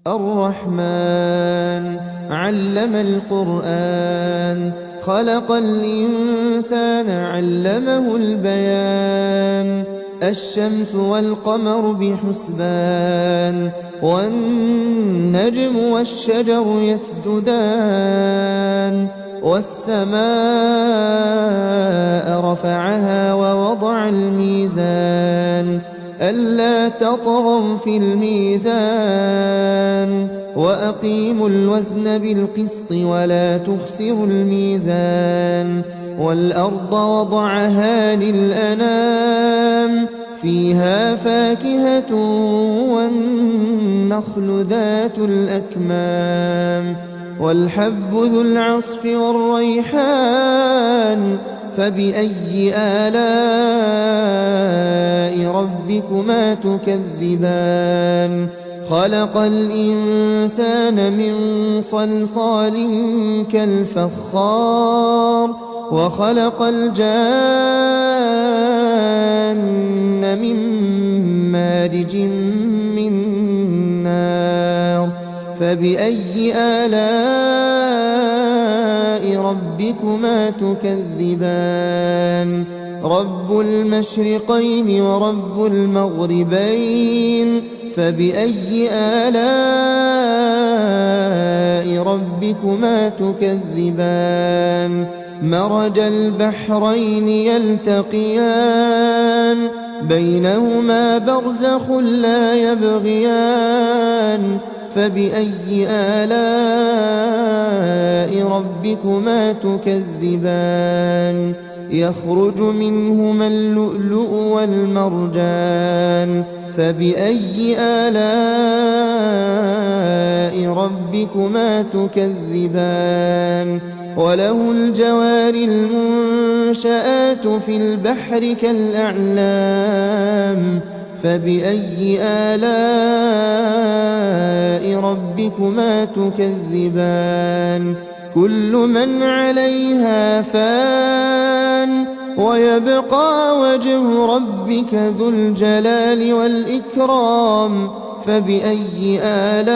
الرحمن علم القرآن خلق الإنسان علمه البيان الشمس والقمر بحسبان والنجم والشجر يسجدان والسماء رفعها ووضع الميزان ألا تطغوا في الميزان وأقيموا الوزن بالقسط ولا تخسروا الميزان والأرض وضعها للأنام فيها فاكهة والنخل ذات الأكمام والحب ذو العصف والريحان فبأي آلاء ربكما تكذبان خلق الإنسان من صلصال كالفخار وخلق الجان من مارج من نار فبأي آلاء ربكما تكذبان رب المشرقين ورب المغربين فبأي آلاء ربكما تكذبان مرج البحرين يلتقيان بينهما برزخ لا يبغيان فبأي آلاء ربكما تكذبان يخرج منهما اللؤلؤ والمرجان فبأي آلاء ربكما تكذبان وله الجوار المنشآت في البحر كالأعلام فبأي آلاء ربكما تكذبان كل من عليها فان ويبقى وجه ربك ذو الجلال والإكرام فبأي آلاء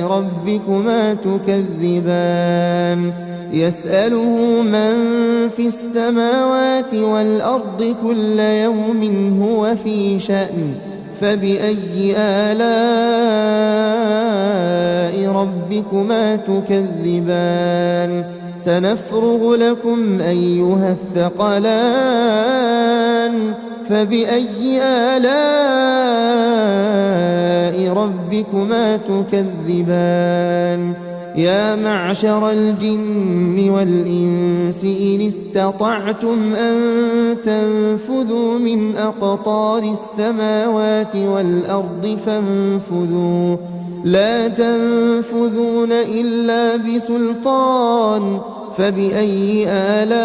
ربكما تكذبان يسأله من في السماوات والأرض كل يوم هو في شأن فبأي آلاء ربكما تكذبان سنفرغ لكم أيها الثقلان فبأي آلاء ربكما تكذبان يا معشر الجن والإنس إن استطعتم أن تنفذوا من أقطار السماوات والأرض فانفذوا لا تنفذون إلا بسلطان فبأي آلاء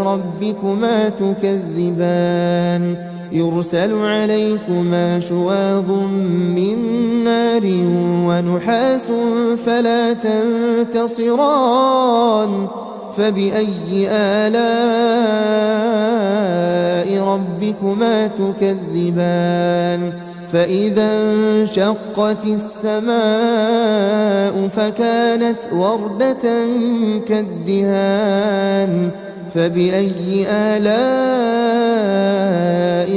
ربكما تكذبان يرسل عليكما شواظ من نار ونحاس فلا تنتصران فبأي آلاء ربكما تكذبان فإذا انشقت السماء فكانت وردة كالدهان فبأي آلاء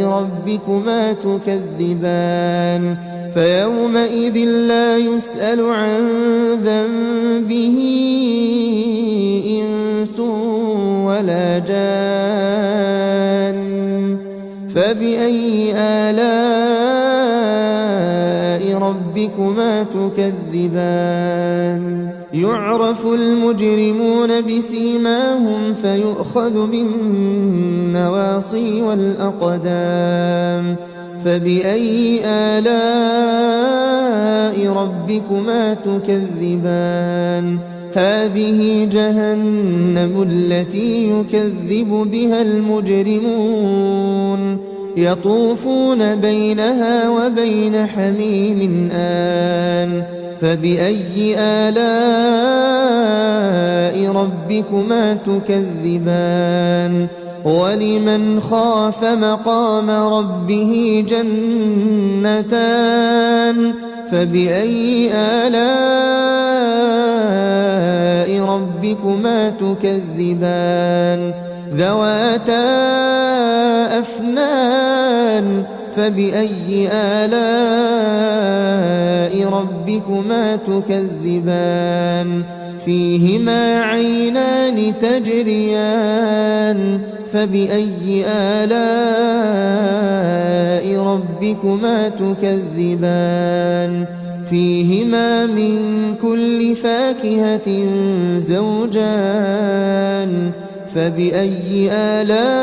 ربكما تكذبان فيومئذ لا يسأل عن ذنبه إنس ولا جان فبأي آلاء ربكما تكذبان يعرف المجرمون بسيماهم فيؤخذ بالنواصي والأقدام فبأي آلاء ربكما تكذبان هذه جهنم التي يكذب بها المجرمون يطوفون بينها وبين حميم آن فبأي آلاء ربكما تكذبان ولمن خاف مقام ربه جنتان فبأي آلاء ربكما تكذبان ذواتا أفنان فبأي آلاء ربكما تكذبان فيهما عينان تجريان فبأي آلاء ربكما تكذبان فيهما من كل فاكهة زوجان فبأي آلاء